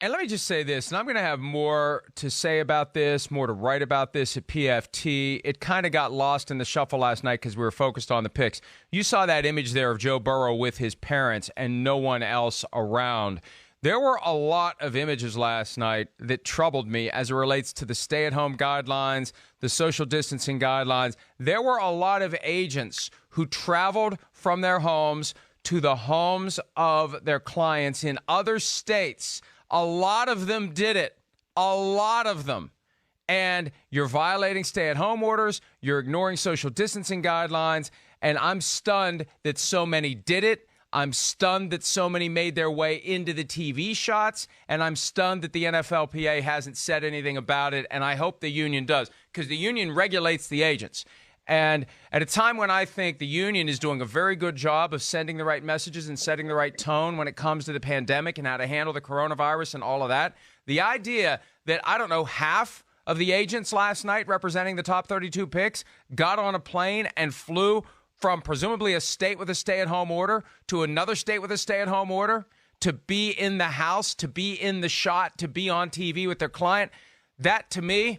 And let me just say this, and I'm going to have more to say about this, more to write about this at PFT. It kind of got lost in the shuffle last night because we were focused on the picks. You saw that image there of Joe Burrow with his parents and no one else around. There were a lot of images last night that troubled me as it relates to the stay-at-home guidelines, the social distancing guidelines. There were a lot of agents who traveled from their homes to the homes of their clients in other states. A lot of them did it. A lot of them. And you're violating stay-at-home orders. You're ignoring social distancing guidelines. And I'm stunned that so many did it. I'm stunned that so many made their way into the TV shots. And I'm stunned that the NFLPA hasn't said anything about it. And I hope the union does, because the union regulates the agents. And at a time when I think the union is doing a very good job of sending the right messages and setting the right tone when it comes to the pandemic and how to handle the coronavirus and all of that, the idea that, I don't know, half of the agents last night representing the top 32 picks got on a plane and flew from presumably a state with a stay-at-home order to another state with a stay-at-home order to be in the house, to be in the shot, to be on TV with their client, that to me,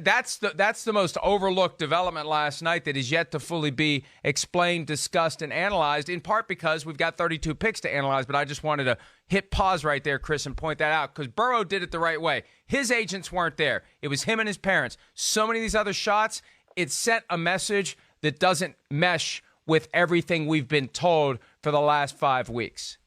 that's the most overlooked development last night that is yet to fully be explained, discussed, and analyzed, in part because we've got 32 picks to analyze. But I just wanted to hit pause right there, Chris, and point that out, because Burrow did it the right way. His agents weren't there. It was him and his parents. So many of these other shots, it sent a message that doesn't mesh with everything we've been told for the last 5 weeks.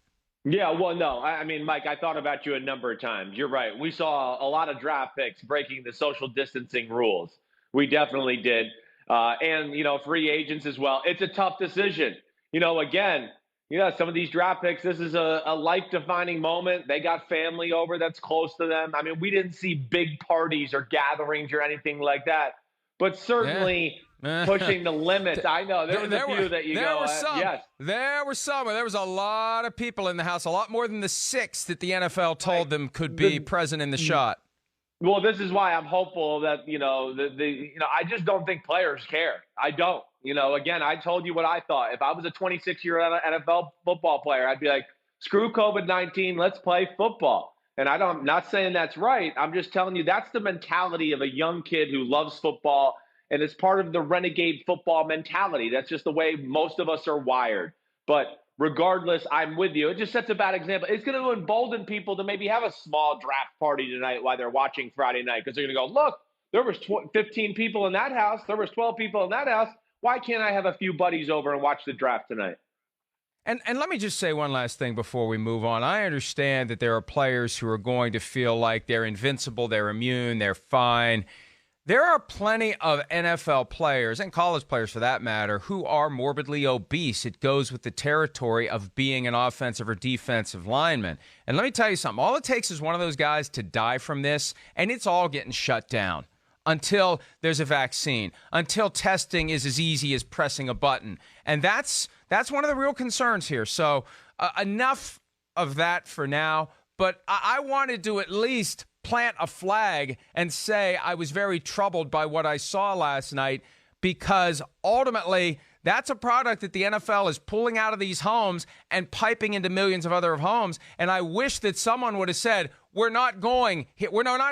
Yeah, well, no. I mean, Mike, I thought about you a number of times. You're right. We saw a lot of draft picks breaking the social distancing rules. We definitely did. And, free agents as well. It's a tough decision. Again, some of these draft picks, this is a life-defining moment. They got family over that's close to them. I mean, we didn't see big parties or gatherings or anything like that. But certainly pushing the limits. I know there was a few that you go, yes. There were some. There was a lot of people in the house, a lot more than the 6 that the NFL told them could be present in the shot. Well, this is why I'm hopeful that, I just don't think players care. I don't. Again, I told you what I thought. If I was a 26-year NFL football player, I'd be like, screw COVID-19, let's play football. And I'm not saying that's right. I'm just telling you that's the mentality of a young kid who loves football, and it's part of the renegade football mentality. That's just the way most of us are wired. But regardless, I'm with you. It just sets a bad example. It's going to embolden people to maybe have a small draft party tonight while they're watching Friday night, because they're going to go, look, there was 15 people in that house. There was 12 people in that house. Why can't I have a few buddies over and watch the draft tonight? And let me just say one last thing before we move on. I understand that there are players who are going to feel like they're invincible, they're immune, they're fine. There are plenty of NFL players, and college players for that matter, who are morbidly obese. It goes with the territory of being an offensive or defensive lineman. And let me tell you something. All it takes is one of those guys to die from this, and it's all getting shut down until there's a vaccine, until testing is as easy as pressing a button. And that's one of the real concerns here. So enough of that for now. But I wanted to at least plant a flag and say I was very troubled by what I saw last night, because ultimately that's a product that the NFL is pulling out of these homes and piping into millions of other homes. And I wish that someone would have said, we're not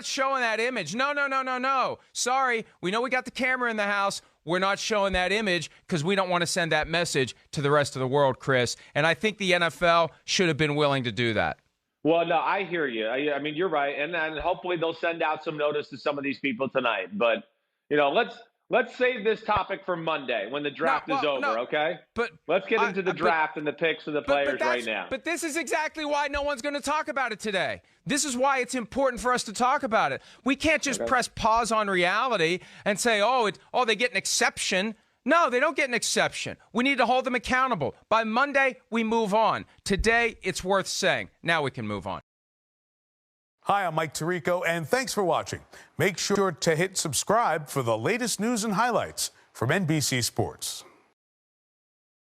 showing that image. No. Sorry, we know we got the camera in the house. We're not showing that image because we don't want to send that message to the rest of the world, Chris. And I think the NFL should have been willing to do that. Well, no, I hear you. I mean, you're right. And then hopefully they'll send out some notice to some of these people tonight. But, let's save this topic for Monday when the draft is over, okay? But let's get into the draft and the picks of the players right now. But this is exactly why no one's going to talk about it today. This is why it's important for us to talk about it. We can't just press pause on reality and say, they get an exception. No, they don't get an exception. We need to hold them accountable. By Monday, we move on. Today, it's worth saying. Now we can move on. Hi, I'm Mike Tirico, and thanks for watching. Make sure to hit subscribe for the latest news and highlights from NBC Sports.